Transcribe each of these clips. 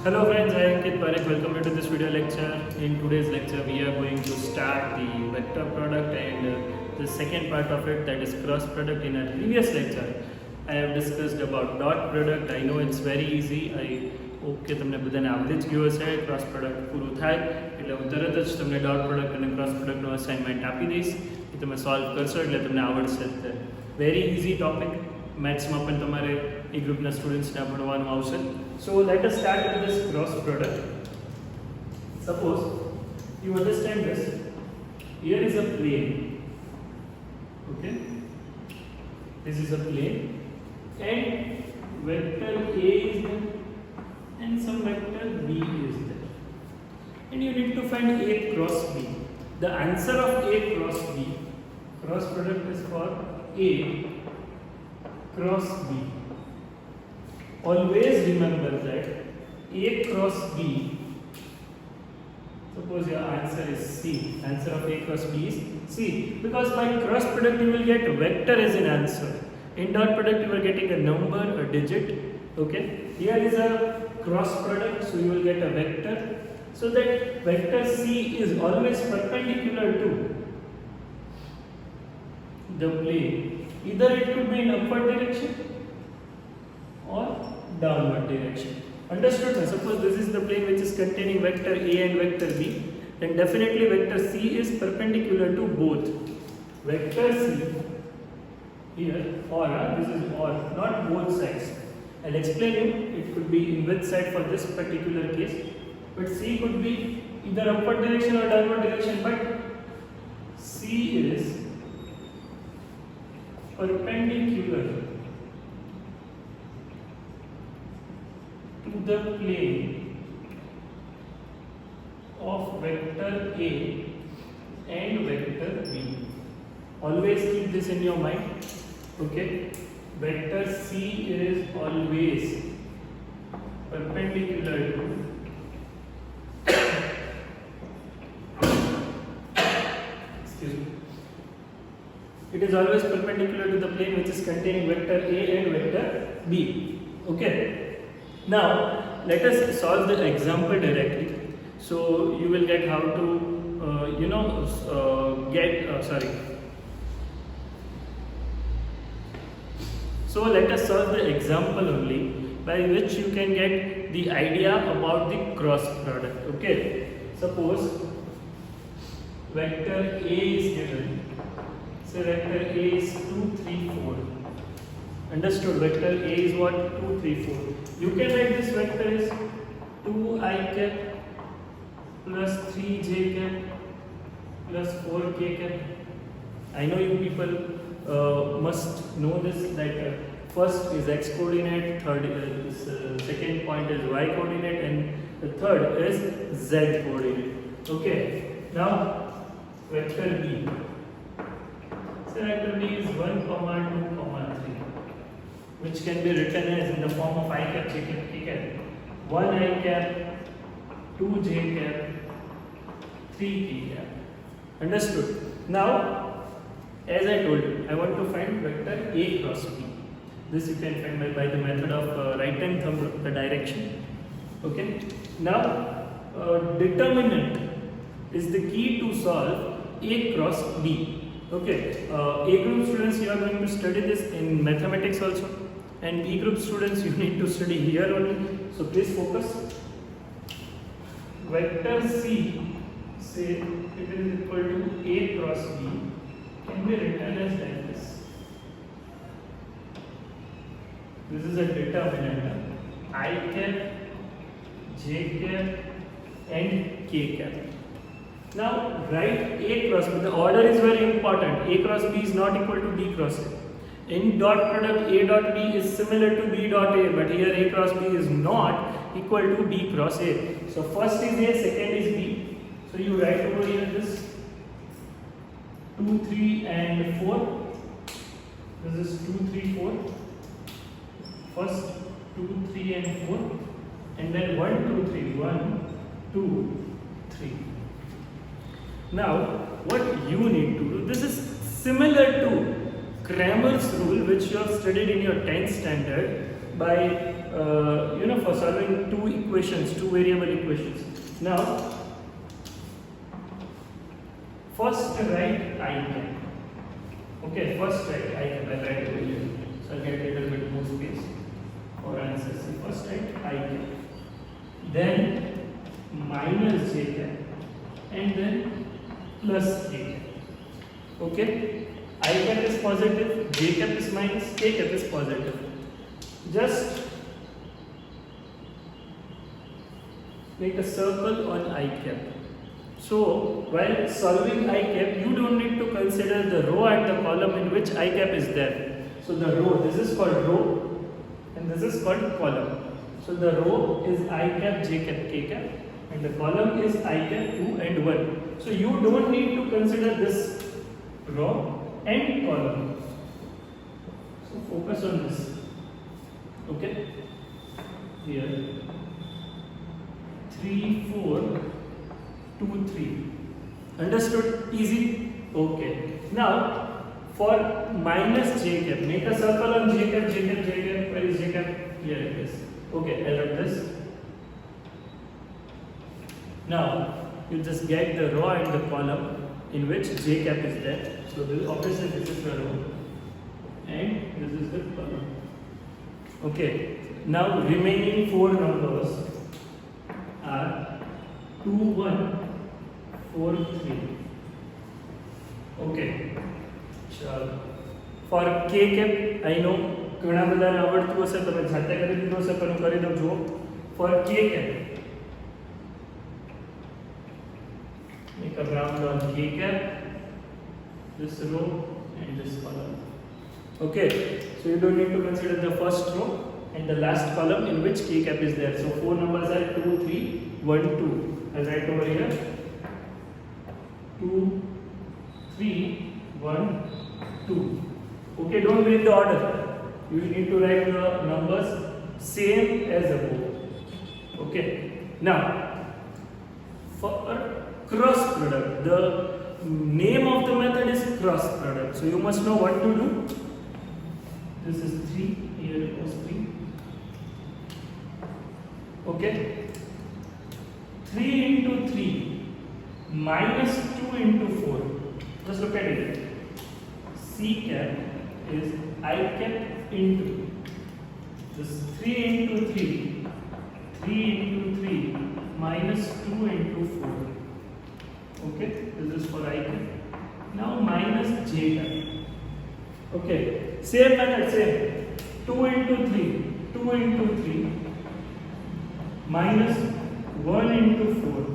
Hello friends, I am Ankit Parekh. Welcome you to this video lecture. In today's lecture, we are going to start the vector product and the second part of it, that is cross product. In a previous lecture, I have discussed about dot product. I know it's very easy. તમને બધાને આવડી જ ગયું હશે. Cross product પૂરું થાય એટલે હું તરત જ તમને ડોટ પ્રોડક્ટ અને ક્રોસ પ્રોડક્ટનું અસાઇનમેન્ટ આપી દઈશ એ તમે સોલ્વ કરશો એટલે તમને આવડશે. Very easy topic. મેથ્સમાં પણ તમારે એ ગ્રુપના સ્ટુડન્ટ્સને ભણવાનું આવશે. So let us start with this cross product. Suppose you understand this. Here is a plane. Okay, this is a plane and vector A is there and some vector B is there, and you need to find A cross B. The answer of A cross B, cross product is for A cross B. Always remember that A cross B, suppose your answer is C, answer of A cross B is C, because by cross product you will get vector as an answer. In dot product you are getting a number, a digit. Okay, here is a cross product, so you will get a vector. So that vector C is always perpendicular to the plane. Either it could be in upward direction or downward direction. Understood? Suppose this is the plane which is containing vector A and vector B, then definitely vector C is perpendicular to both. Vector C here, or this is or, not both sides. I'll explain you. It could be in which side for this particular case, but C could be either upward direction or downward direction, but C is perpendicular to the plane of vector A and vector B. Always keep this in your mind. Okay, vector C is always perpendicular to excuse me, it is always perpendicular to the plane which is containing vector A and vector B. Okay, now let us solve the example directly, so you will get how to So let us solve the example only, by which you can get the idea about the cross product. Okay, suppose vector A is given. So vector A is 2, 3, 4. Understood? Vector A is what? 2, 3, 4. You can write this vector is 2i cap plus 3j cap plus 4k cap. I know you people must know this, that first is x coordinate, third is second point is y coordinate, and the third is z coordinate. Okay, now vector B. So vector B is 1, 2, 3, which can be written as in the form of I cap, j cap, k cap. 1 I cap, 2 j cap, 3 k cap. Understood? Now, as I told you, I want to find vector A cross B. This you can find by the method of right hand thumb, the direction. Okay. Now, determinant is the key to solve A cross B. Okay. A group students, you are going to study this in mathematics also, and B group students, you need to study here only. So please focus. Vector C, say it is equal to A cross B, can be written as like this. This is a determinant, I cap, j cap and k cap. Now write A cross B. The order is very important. A cross B is not equal to B cross A. In dot product, A dot B is similar to B dot A, but here A cross B is not equal to B cross A. So first is A, second is B. So you write over here this 2, 3 and 4. This is 2, 3, 4. First 2, 3 and 4, and then 1, 2, 3. 1, 2, 3. Now what you need to do, this is similar to Cramer's rule, which you have studied in your 10th standard by for solving two variable equations. Now, first write I cap. Okay, first write I cap. I'll write over here. So I'll get a little bit more space for answers. So first write I cap. Then minus j cap. And then plus k cap. Okay? I cap is positive, j cap is minus, k cap is positive. Just make a circle on I cap. So while solving I cap, you don't need to consider the row and the column in which I cap is there. So the row, this is called row and this is called column. So the row is I cap, j cap, k cap, and the column is I cap 2 and 1. So you don't need to consider this row and column. So focus on this. Okay? Here 3, 4, 2, 3. Understood? Easy? Okay. Now for minus j cap, make a circle on j cap, j cap, j cap. Where is j cap? Here it is. Okay, I'll write this. Now you just get the row and the column in which j cap is there. So this, obviously this is the row and this is the column. Okay. Now remaining 4 numbers are 2, 1, 4, 3. Okay. Chalo. For k cap, I know ઘણા બધાને આવડતું હશે, તમે જાતે કરી દીધું હશે, પણ હું કરી દઉં જુઓ. For k cap, make a round on k cap, this row and this column. Okay, so you don't need to consider the first row and the last column in which k cap is there. So 4 numbers are 2, 3, 1, 2. I'll write over here 2, 3, 1, 2. Okay, don't break the order. You need to write the numbers same as above. Okay, now for cross product, the name of the method is cross product. So you must know what to do. This is 3, here it was 3. Okay, 3 into 3 minus 2 into 4. Just look at it. C cap is I cap into this 3 into 3, 3 into 3 minus 2 into 4. Okay, this is for I cap. Now minus j cap. Okay, same method, same. 2 into 3, 2 into 3 minus 1 into 4.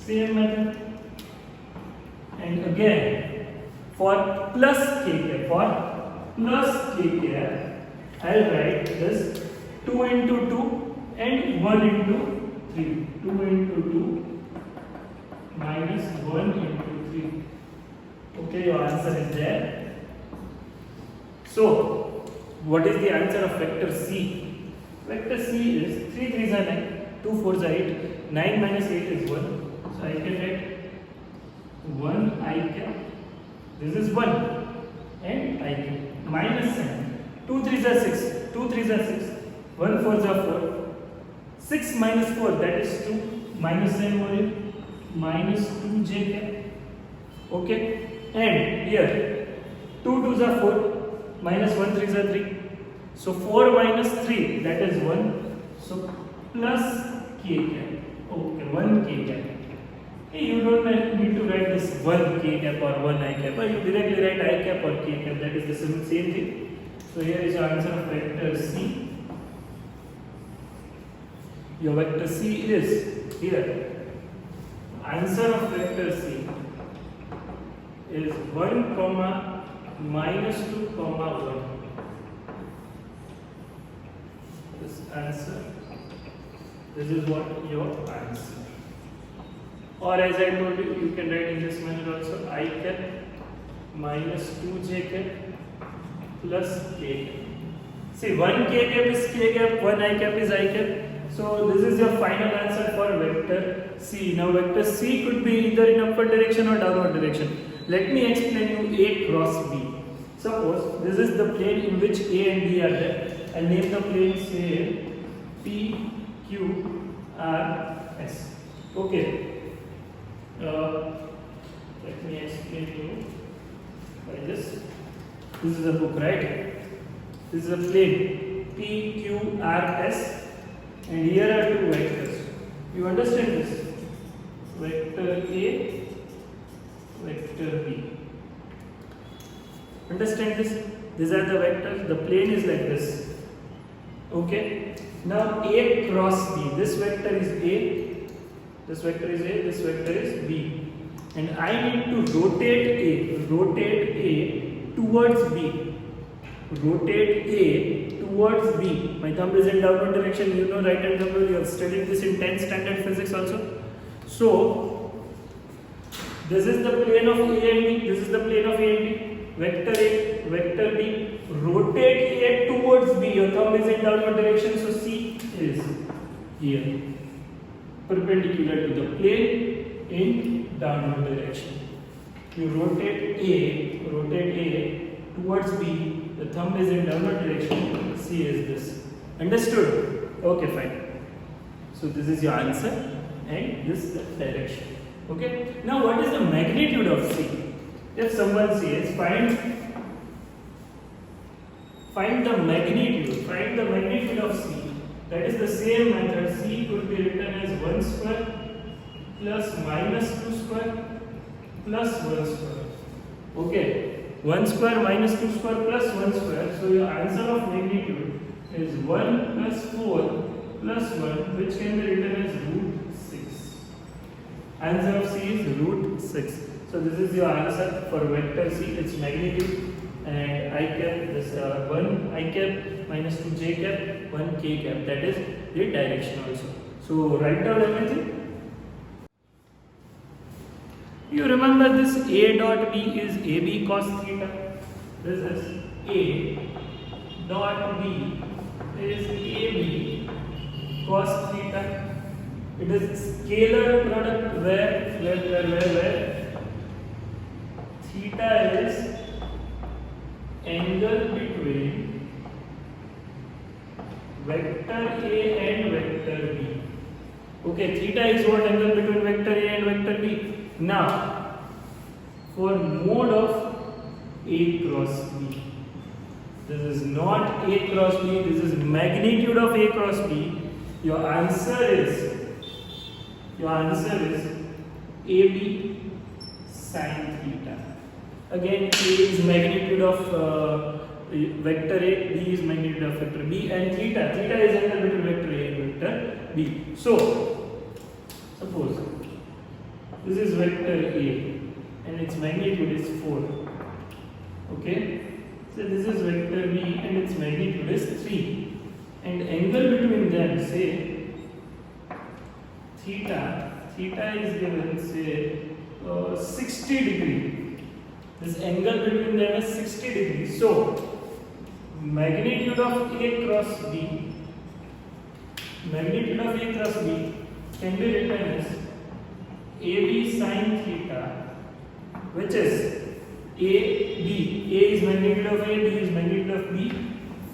Same method. And again, for plus k cap, I'll write this 2 into 2 and 1 into 3. 2 into 2 minus 1 into 3. Okay, your answer is there. So, what is the answer of vector C? Vector C is 3 3s are 9, 2 4s are 8, 9 minus 8 is 1. So I can write 1 I cap. This is 1 and I cap minus 7. 2 3s are 6, 2 3s are 6, 1 4s are 4. 6 minus 4, that is 2, minus 9 over here, minus 2 j cap. Okay, and here 2 2s are 4, minus 1 3s are 3. So 4 minus 3, that is 1. So plus k cap. Okay, 1 k cap. Hey, you don't need to write this 1 k cap or 1 I cap, or you directly write I cap or k cap. That is the same thing. So here is your answer of vector C. Your vector C is here. Answer of vector C is 1 comma minus 2 comma 1. This answer. This is what your answer. Or as I told you, you can write in this manner also, I cap minus 2j cap plus k cap. See, 1 k cap is k cap, 1 I cap is I cap. So this is your final answer for vector C. Now vector C could be either in upward direction or downward direction. Let me explain you A cross B. Suppose this is the plane in which A and B are there. and name the plane, say P, Q, R, S. Okay. Let me explain you by this. This is a book, right? This is a plane P, Q, R, S, and here are two vectors. You understand this? Vector A, vector B. Understand this? These are the vectors. The plane is like this. Okay. Now A cross B. This vector is A. This vector is A. This vector is B. And I need to rotate A towards B. Rotate A towards B. My thumb is in downward direction. You know right hand thumb rule. You have studied this in 10th standard physics also. So this is the plane of A and B. This is the plane of A and B. Vector A, vector B. Rotate A towards B. Your thumb is in downward direction. So C is here, perpendicular to the plane in downward direction. You rotate A towards B. The thumb is in downward direction. C is this. Understood? Okay, fine. So this is your answer, and this is the direction. Okay. Now, what is the magnitude of C? If someone says find the magnitude of C, that is the same method. C could be written as 1 square plus minus 2 square plus 1 square. Okay, 1 square minus 2 square plus 1 square. So your answer of magnitude is 1 plus 4 plus 1, which can be written as root 6. Answer of C is root 6. So this is your answer for vector C. Its magnitude, and I cap this 1 I cap minus 2 j cap 1 k cap. That is the direction also. So write down everything. You remember this A dot B is AB cos theta. This is A dot B is AB cos theta. It is scalar product where theta is angle between vector A and vector B. Okay, theta is what? Angle between vector A and vector B. Now, for mode of A cross B, this is not A cross B, this is magnitude of A cross B. Your answer is AB sin theta. Again, A is magnitude of vector A, B is magnitude of vector B, and theta is angle between vector A and vector B. So, suppose this is vector A and its magnitude is 4. Okay, so this is vector B and its magnitude is 3, and angle between them, say theta is given, say 60 degree. This angle between them is 60 degrees. So magnitude of A cross B can be written as AB sin theta, which is AB. A is magnitude of A, B is magnitude of B.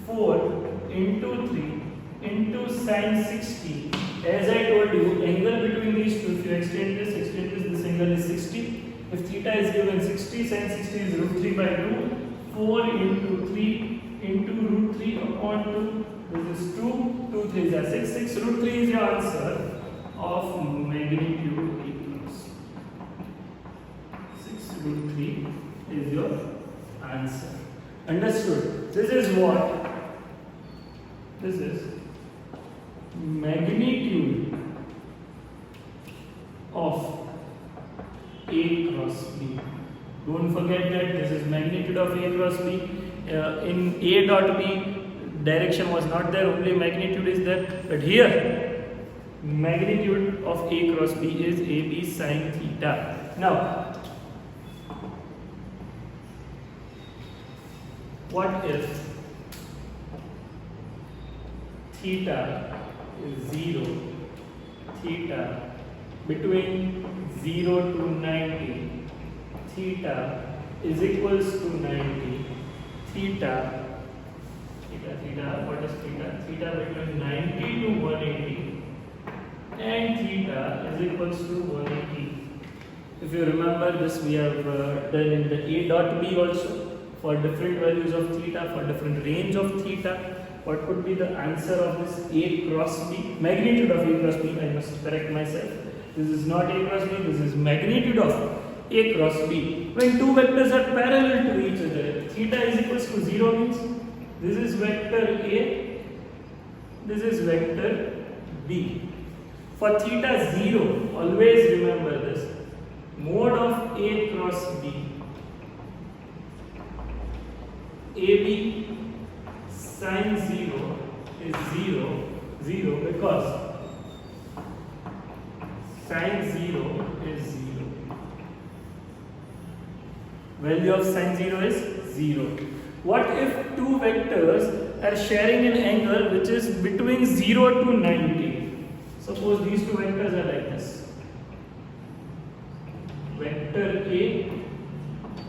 4 into 3 into sin 60. As I told you, angle between these two, if you extend this angle is 60. If theta is given 60, sin 60 is root 3 by 2. 4 into 3 into root 3 upon 2. This is 2. 2 3 is 6. 6 root 3 is your answer of magnitude A cross. 6 root 3 is your answer. Understood? This is what? This is magnitude of A cross B. Don't forget that this is magnitude of A cross B. In A dot B, direction was not there, only magnitude is there. But here, magnitude of A cross B is AB sin theta. Now, what if theta is 0, theta between 0 to 90, theta is equals to 90, theta theta, what is theta? Theta between 90 to 180 and theta is equals to 180. If you remember this, we have done in the A dot B also for different values of theta, for different range of theta. What could be the answer of this A cross B? Magnitude of A cross B, I must correct myself. This is not A cross B, this is magnitude of A cross B. When two vectors are parallel to each other, theta is equals to 0 means this is vector A, this is vector B. For theta 0, always remember this, mode of A cross B, AB sin 0 is 0 because sin 0 is 0. Value of sin 0 is 0. What if two vectors are sharing an angle which is between 0 to 90? Suppose these two vectors are like this. Vector A,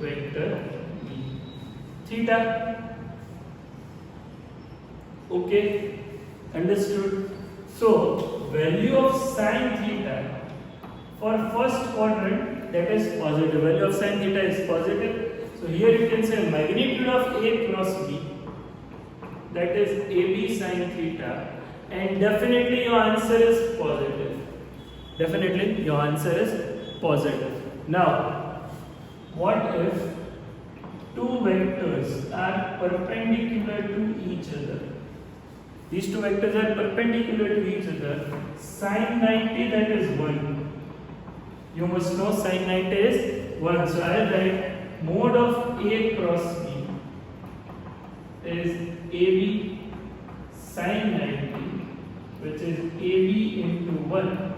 vector B. Theta. Okay, understood. So, value of sin theta for first quadrant, that is positive. Value of sin theta is positive. So, here you can say magnitude of A cross B, that is AB sin theta, and definitely your answer is positive. Definitely your answer is positive. Now, what if two vectors are perpendicular to each other? These two vectors are perpendicular to each other. Sin 90, that is 1. You must know sin 90 is 1. So I will write mode of A cross B is AB sin 90, which is AB into 1.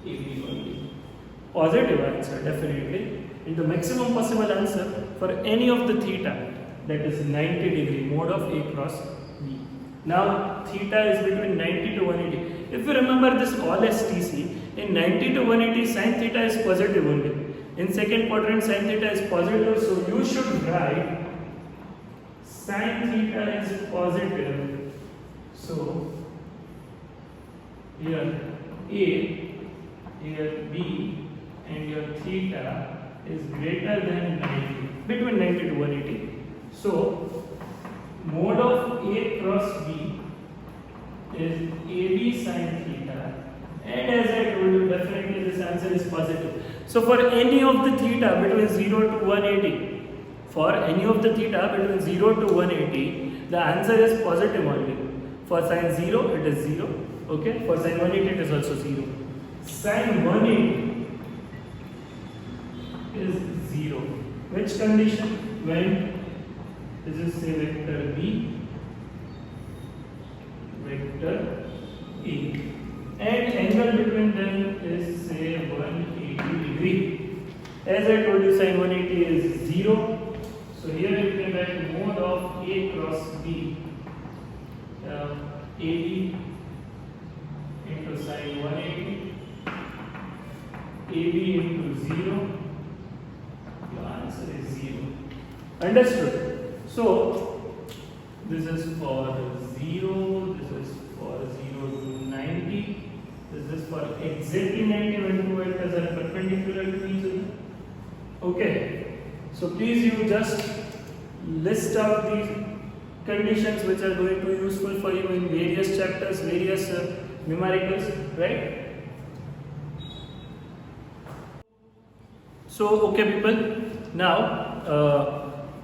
AB only. Positive answer, definitely. And the maximum possible answer for any of the theta, that is 90 degree, mode of A cross B. Now, theta is between 90 to 180. If you remember this all as TC, in 90 to 180, sin theta is positive only. In second quadrant, sin theta is positive, so you should write sin theta is positive. So, here A, here B, and your theta is greater than 90, between 90 to 180. So, mode of A cross B is AB sin theta, and as I told you, definitely this answer is positive. So, for any of the theta between 0 to 180, for any of the theta between 0 to 180, the answer is positive only. For sin 0, it is 0. Okay, for sin 180, it is also 0. Sin 180 is 0. Which condition? When this is say vector B, vector A, and angle between them is say 180 degree. As I told you, sin 180 is 0. So here you can write mode of A cross B, AB into sin 180, AB into 0. Your answer is 0. Understood? So, this is for 0, this is for 0 to 90, this is for exactly 90 when two vectors are perpendicular to each other. Okay, so please you just list out these conditions which are going to be useful for you in various chapters, various numericals, right? So, okay people, now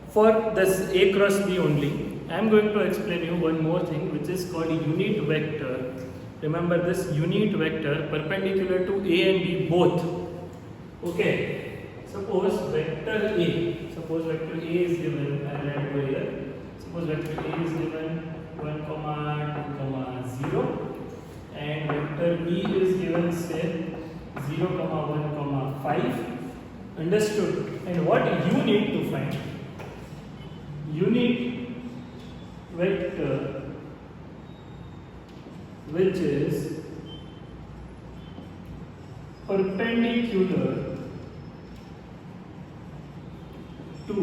for this A cross B only, I am going to explain you one more thing which is called unit vector. Remember this unit vector perpendicular to A and B both. Okay, suppose vector A, suppose vector A is given, I will write over here. Suppose vector A is given 1, 2, 0, and vector B is given say 0, 1, 5. Understood? And what you need to find? Unit vector which is perpendicular to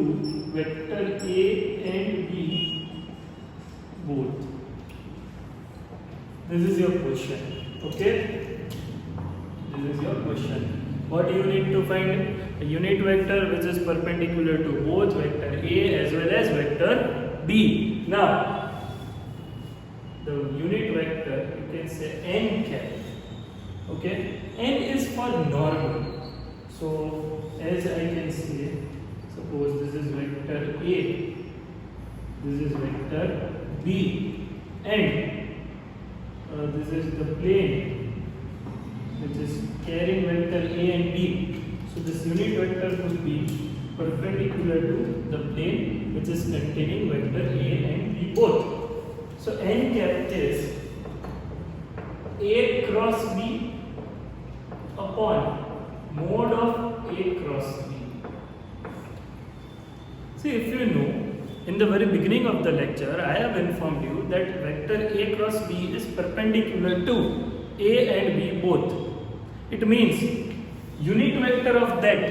vector A and B both. This is your question. Okay, this is your question. What you need to find? A unit vector which is perpendicular to both vector A as well as vector B. Now the unit vector, you can say n cap. Okay, n is for normal. So as I can say, suppose this is vector A, this is vector B, and this is the plane which is carrying vector A and B. So this unit vector will be perpendicular to the plane which is containing vector A and B both. So n cap is A cross B upon mode of A cross B. See, if you know, in the very beginning of the lecture, I have informed you that vector A cross B is perpendicular to A and B both. It means unit vector of that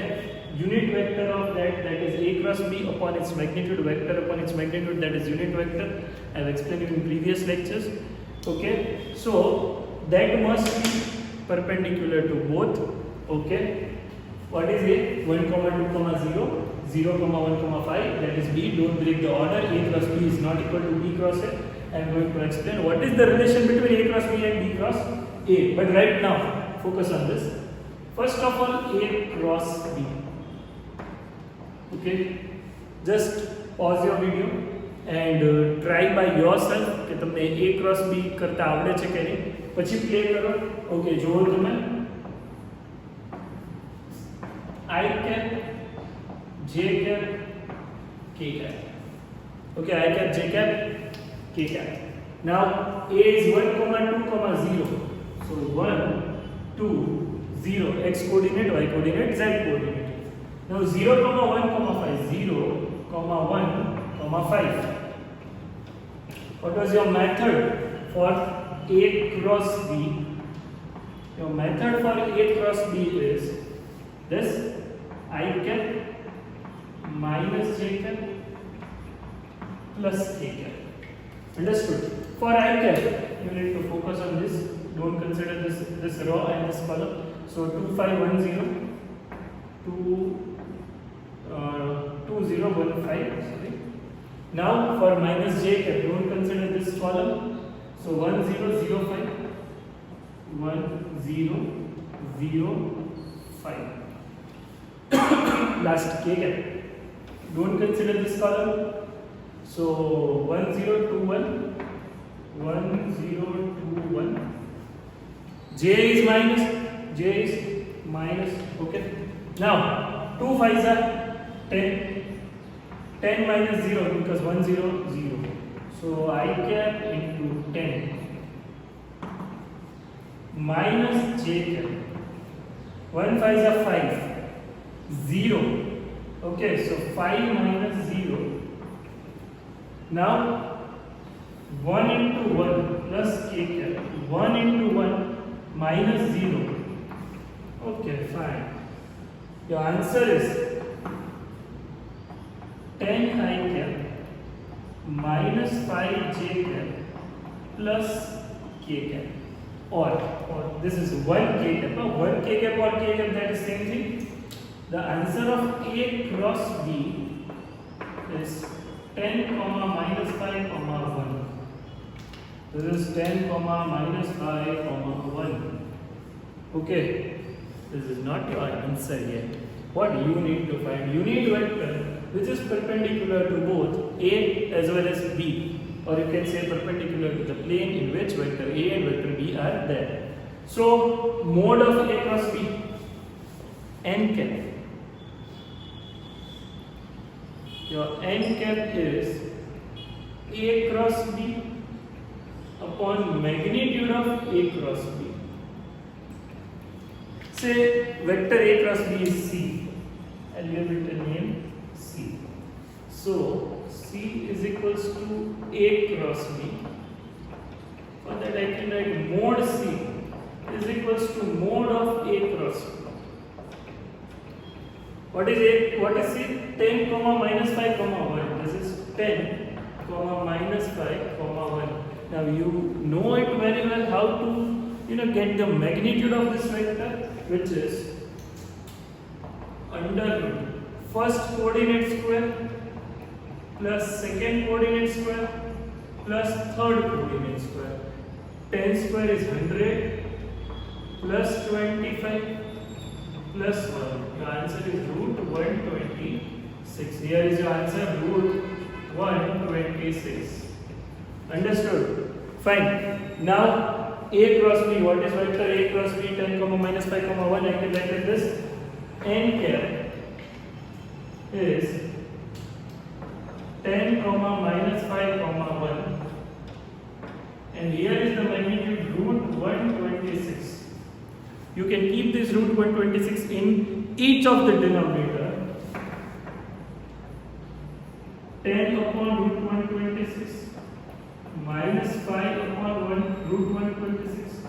is A cross B upon its magnitude, vector upon its magnitude, that is unit vector. I have explained it in previous lectures. Okay, so that must be perpendicular to both. Okay, what is A? 1, 2, 0, 0, 1, 5, that is B. Don't break the order. A cross B is not equal to B cross A. I am going to explain what is the relation between A cross B and B cross A. But right now, focus on this. First of all, A cross B. Okay, just pause your video and try by yourself કે તમને A cross B કરતા આવડે છે કે નહીં. પછી play કરો. Okay, જોવો તમે. I cap, J cap, K cap. Okay, I cap, J cap, K cap. Now A is 1, 2, 0. So 1, 2, 0, x coordinate, y coordinate, z coordinate. Now 0, 1, 5, 0, 1, 5. What was your method for A cross B? Your method for A cross B is this: I cap minus j cap plus k cap. Understood? For I cap, you need to focus on this. Don't consider this row and this column. So 2, 5, 1, 0, 2, 0, 1, 5. Sorry. Now for minus j cap, don't consider this column. So 1, 0, 0, 5, 1, 0, 0, 5. Last k cap. Don't consider this column. So 1, 0, 2, 1, 1, 0, 2, 1. J is minus. Okay. Now 2 5s are 10. 10 minus 0 because 1, 0, 0. So I cap into 10 minus j cap. 1 5s are 5. 0. Okay, so 5 minus 0. Now 1 into 1 plus k cap. 1 into 1 minus 0. Okay, fine. Your answer is 10 I cap minus 5 j cap plus k cap. Or this is 1 k cap. 1 k cap or k cap, that is same thing. The answer of A cross B is 10, minus 5, 1. This is 10, minus 5, 1. Okay, this is not your answer yet. What you need to find? Unit vector which is perpendicular to both A as well as B, or you can say perpendicular to the plane in which vector A and vector B are there. So mode of A cross B, n cap. Your n cap is A cross B upon magnitude of A cross B. Say vector A cross B is C. I'll give it a name C. So C is equals to A cross B. For that I can write mode C is equals to mode of A cross B. What is C? 10, minus 5, 1. This is 10, comma minus 5 comma 1. Now you know it very well how to get the magnitude of this vector, which is under root first coordinate square plus second coordinate square plus third coordinate square. 10 square is 100 plus 25 plus 1. Your answer is root 126. Here is your answer, root 126. Understood? Fine. Now A cross B. What is vector A cross B? 10 comma minus 5 comma 1. I can write like this. N cap is 10 comma minus 5 comma 1. And here is the magnitude root 126. You can keep this root 126 in each of the denominator. 10 upon root 126 minus 5 upon 1 root 126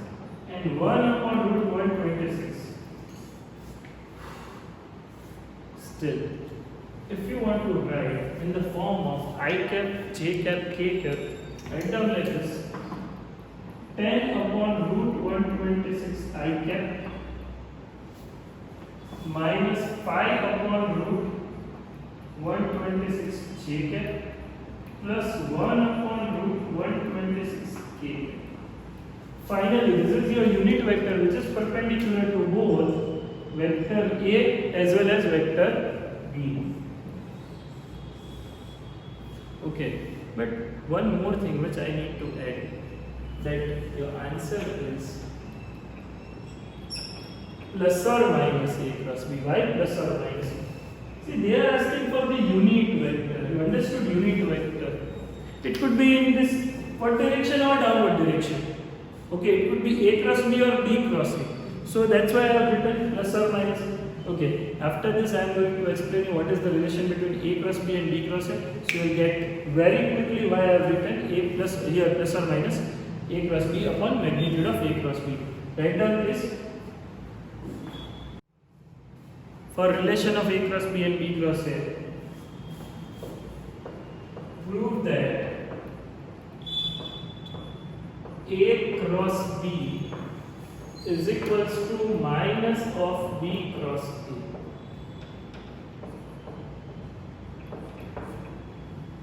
and 1 upon root 126. Still, if you want to write in the form of I cap, J cap, K cap, write down like this. 10 upon root 126 I cap minus 5 upon root 126 J cap plus 1 upon root 126 K cap. Finally, this is your unit vector which is perpendicular to both vector A as well as vector B. Okay, but one more thing which I need to add, that your answer is plus or minus A cross B. Why plus or minus? See, they are asking for the unit vector. You understood unit vector? It could be in this upward direction or downward direction. Okay, it could be A cross B or B cross A. So that's why I have written plus or minus. Okay, after this I am going to explain you what is the relation between A cross B and B cross A. So you will get very quickly why I have written A plus here plus or minus A cross B upon magnitude of A cross B. Write down this. For relation of A cross B and B cross A, prove that A cross B is equals to minus of B cross A.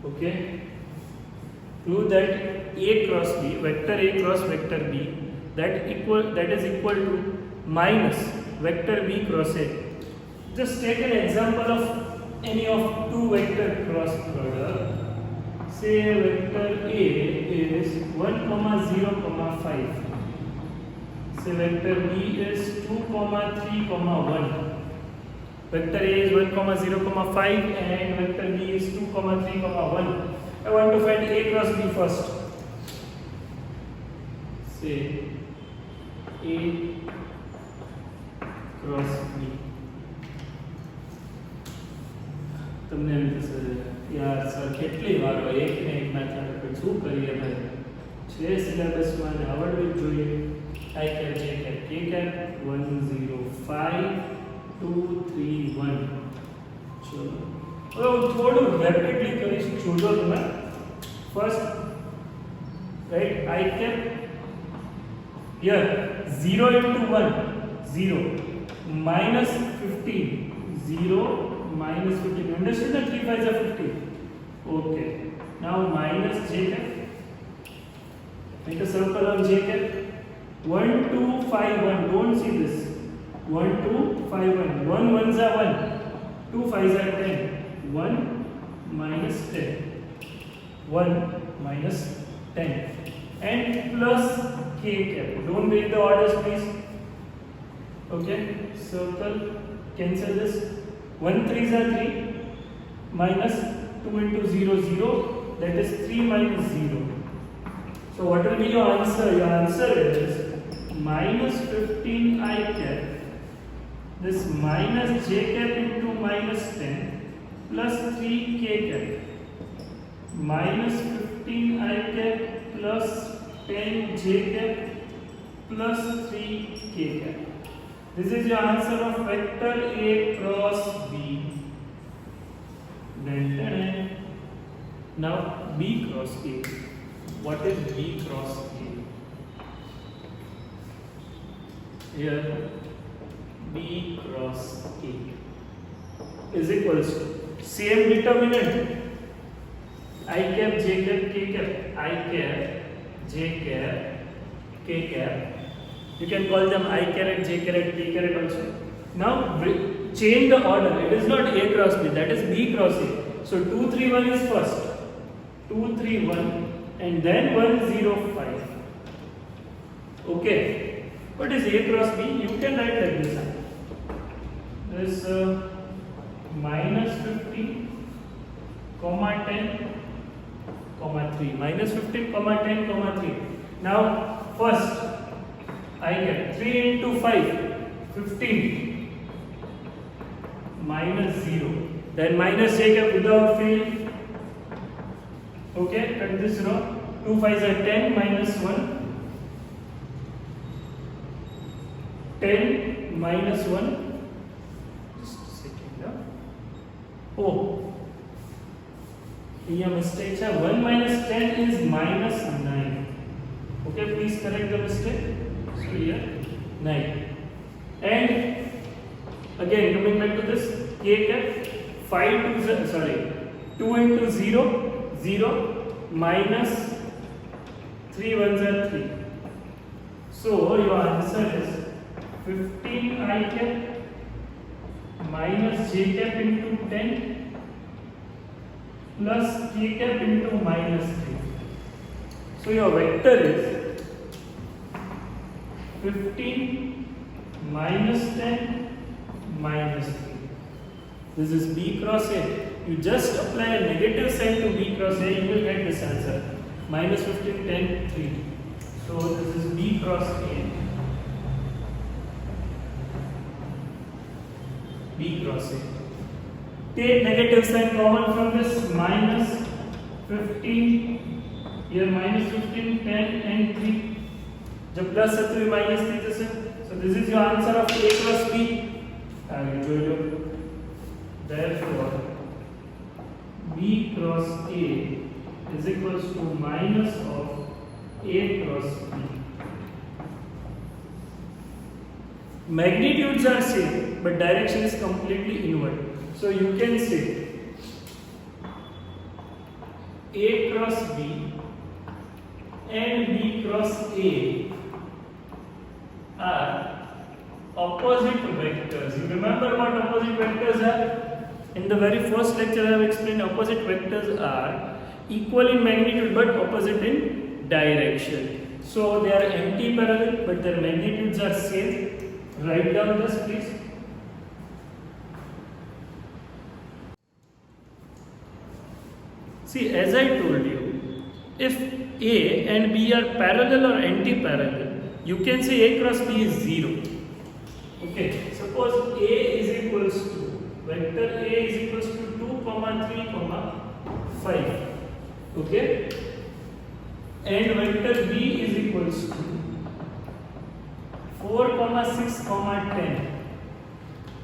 Okay? Prove that A cross B, vector A cross vector B, that is equal to minus vector B cross A. Just take an example of any of two vector cross product. Say vector A is 1, 0, 5. Say vector B is 2, 3, 1. Vector A is 1, 0, 5 and vector B is 2, 3, 1. I want to find A cross B first. Say A cross B. તમને એમ થશે યાર sir કેટલી વાર એક ને એક method શું કરીએ ભાઈ, છે સિલેબસમાં ને આવડવી જ જોઈએ. I cap, J cap, K cap 1, 0, 5, 2, 3, 1. ચલો હવે હું થોડું રેપિડલી કરીશ, જોજો તમે. First right I cap here 0 into 1 0 minus 15 0 minus 15. Understood that 3 5s are 15. Okay. Now minus J cap. Make a circle on J cap. 1 2 5 1. Don't see this. 1 2 5 1. 1 1s are 1. 2 5s are 10. 1 minus 10. 1 minus 10. And plus K cap. Don't break the orders, please. Okay. Circle. Cancel this. 1 3s are 3 minus 2 into 0 0, that is 3 minus 0. So what will be your answer? Your answer is minus 15 I cap, this minus J cap into minus 10 plus 3 K cap, minus 15 I cap plus 10 J cap plus 3 K cap. This is your answer of vector A cross B. Then Now B cross A. What is B cross A? Here B cross A is equals to same determinant I cap j cap k cap, I cap j cap k cap. You can call them I caret, j caret, k caret also. Now change the order. It is not A cross B, that is B cross A. So 2 3 1 is first, 2 3 1 and then 1 0 5. Okay, what is A cross B? You can write like this. This minus 15 comma 10 comma 3, minus 15 comma 10 comma 3. Now first I get 3 into 5 15 minus 0, then minus j cap without fail. Okay, cut this row. 2 5s are 10 minus 1, 10 minus 1. Just a second. Oh, here mistake है. 1 minus 10 is minus 9. Okay, please correct the mistake. So here 9. And again coming back to this k cap, 2 into 0 0 minus 3 ones are 3. So your answer is 15 I cap minus j cap into 10 plus k cap into minus 3. So your vector is 15 minus 10 minus 3. This is B cross A. You just apply a negative sign to B cross A, you will get this answer. Minus 15, 10, 3. So this is B cross A. B cross A. Take negative sign common from this, minus 15, here minus 15, 10 and 3. जब plus है तो ये minus 3 जैसे. So this is your answer of A cross B. आगे जोड़ लो. Therefore B cross A is equals to minus of A cross B. Magnitudes are same, but direction is completely inward. So you can say A cross B and B cross A are opposite vectors. You remember what opposite vectors are? In the very first lecture I have explained opposite vectors are equal in magnitude but opposite in direction. So they are anti-parallel but their magnitudes are same. Write down this please. See, as I told you, if A and B are parallel or anti-parallel, you can say A cross B is 0. Okay, suppose A is equals to, vector A is equals to 2, 3, 5. Okay, and vector B is equals to 4, 6, 10.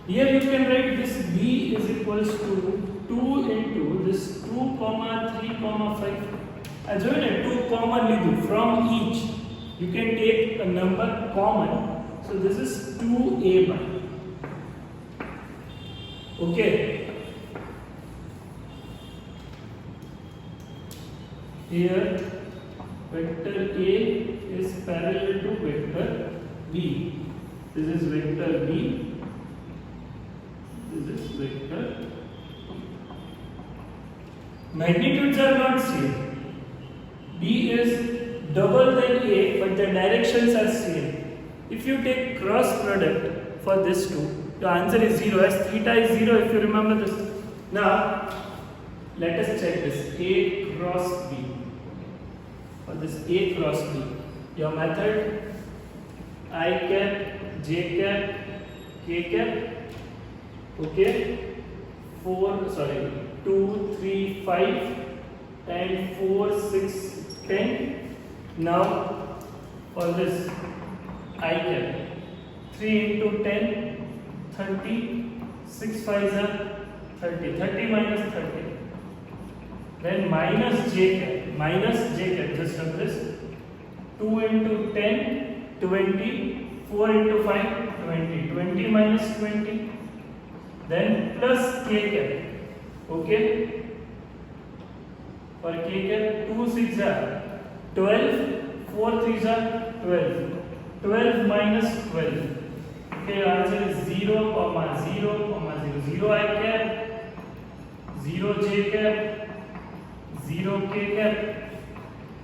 Here you can write this B is equals to 2 into this 2, 3, 5. As well as 2 common lidu from each. You can take a number common. So this is 2a by. Okay. Here vector A is parallel to vector B. This is vector B. This is vector. Magnitudes are not same. B is double than A, but the directions are same. If you take cross product for this two, the answer is 0 as theta is 0 if you remember this. Now, let us check this A cross B. For this A cross B, your method I cap, J cap, K cap, okay, 2, 3, 5 and 4, 6, 10. Now for this I cap 3 into 10 30, 6 5s are 30, 30 minus 30 then minus j cap, just rub this, 2 into 10, 20, 4 into 5, 20, 20 minus 20, then plus k cap, okay, for k cap, 2 6 are 12, 4 3s are 12, 12 minus 12, okay, your answer is 0, comma 0, comma 0, 0 I cap, 0 j cap, 0 k cap.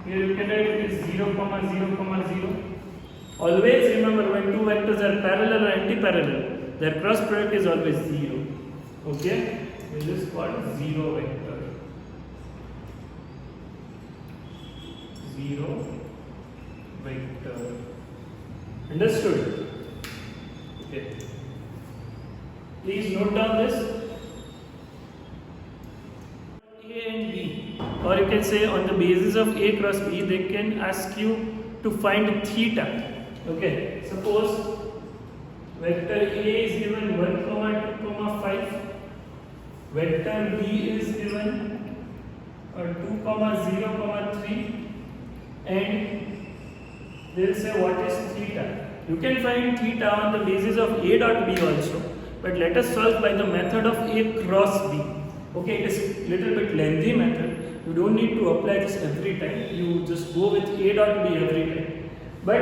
Here you can write it is 0, 0, 0. Always remember, when two vectors are parallel or anti-parallel, their cross product is always 0. Okay? This is called 0 vector. 0 vector. Understood? Okay. Please note down this. A and B, or you can say on the basis of A cross B, they can ask you to find theta. Okay, suppose vector A is given 1, 2, 5, vector B is given 2, 0, 3, and they will say what is theta. You can find theta on the basis of A dot B also, but let us solve by the method of A cross B. Okay, it is little bit lengthy method. You don't need to apply this every time. You just go with A dot B every time. But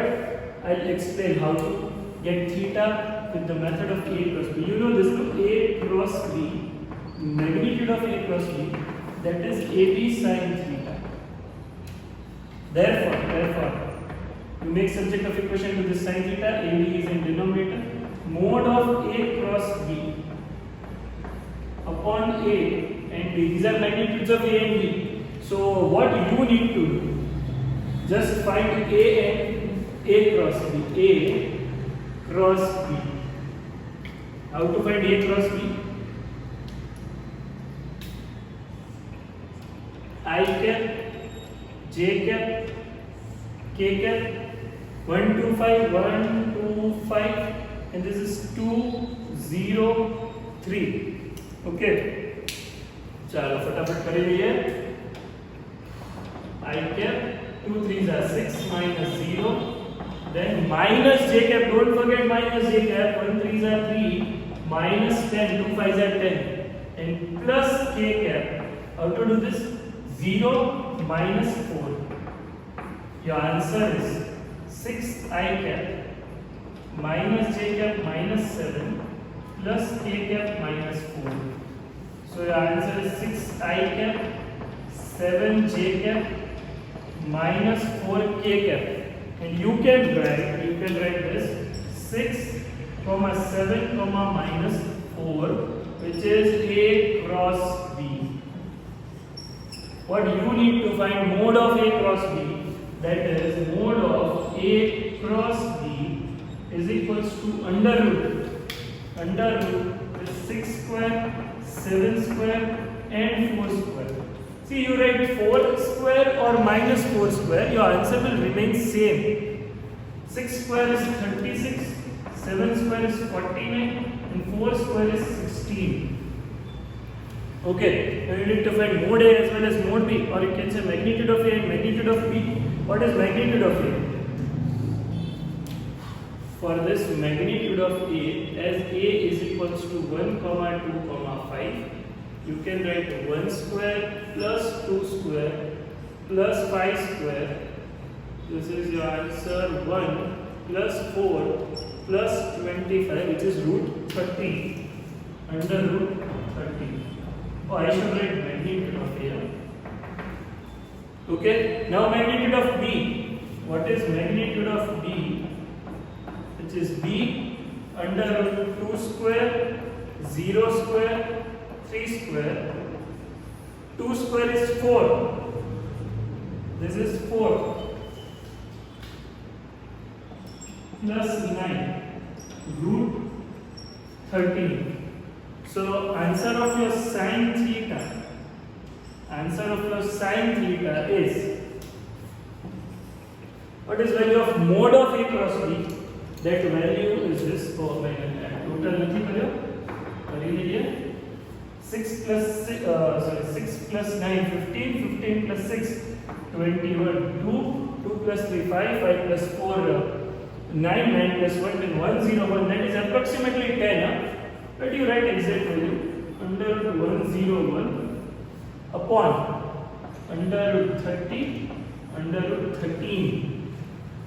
I'll explain how to get theta with the method of A cross B. You know this, no? A cross B, magnitude of A cross B, that is AB sin theta. Therefore, you make subject of equation to this sin theta. AB is in denominator. Mode of A cross B upon A and B. These are magnitudes of A and B. So what you need to do, just find A and A cross B. A cross B. How to find A cross B? I cap, J cap, K cap, 1 2 5, 1 2 5, and this is 2 0 3. Okay, चलो फटाफट कर लिए। I cap 2 3s are 6 minus 0, then minus j cap. Don't forget minus j cap. 1 3s are 3 minus 10. 2 5s are 10, and plus k cap. How to do this? 0 minus 4. Your answer is 6 I cap minus j cap minus 7 plus k cap minus 4. So your answer is 6 I cap 7 j cap minus 4 k cap, and you can write this 6 comma 7 comma minus 4, which is A cross B. What you need to find mode of A cross B, that is mode of A cross B is equals to under root is 6 square, 7 square and 4 square. See, you write 4 square or minus 4 square, your answer will remain same. 6 square is 36, 7 square is 49 and 4 square is 16. Okay, now you need to find mode A as well as mode B, or you can say magnitude of A and magnitude of B. What is magnitude of A? For this magnitude of A, as A is equals to 1, 2, 5, you can write 1 square plus 2 square plus 5 square. This is your answer 1 plus 4 plus 25, which is root 30. Under root 30. Oh, I should write magnitude of A. Okay, now magnitude of B. What is magnitude of B? Which is B under root 2 square, 0 square, 3 square. 2 square is 4. This is 4. Plus 9. Root 13. So answer of your sin theta. Answer of your sin theta is, what is value of mode of A cross B? That value is this. Oh, total નથી કર્યો, કરી લઈએ. 6 plus 6 plus 9, 15, 15 plus 6, 21, 2, 2 plus 3, 5, 5 plus 4, 9, 9 plus 1, then 101, that is approximately 10. But you write exact value, under root 101 upon under root 30, under root 13.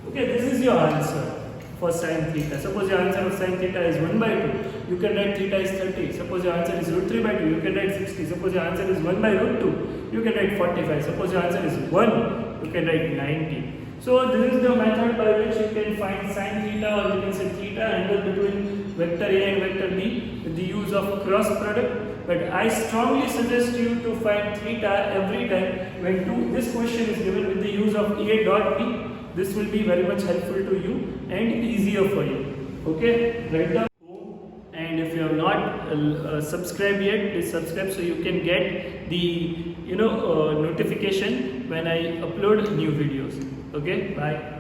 Okay, this is your answer for sin theta. Suppose your answer of sin theta is 1 by 2, you can write theta is 30. Suppose your answer is root 3 by 2, you can write 60. Suppose your answer is 1 by root 2, you can write 45. Suppose your answer is 1, you can write 90. So this is the method by which you can find sin theta, or you can say theta angle between vector A and vector B with the use of cross product. But I strongly suggest you to find theta every time when this question is given with the use of A dot B. This will be very much helpful to you and easier for you. Okay, write down. And if you have not subscribed yet, please subscribe so you can get the notification when I upload new videos. Okay, bye.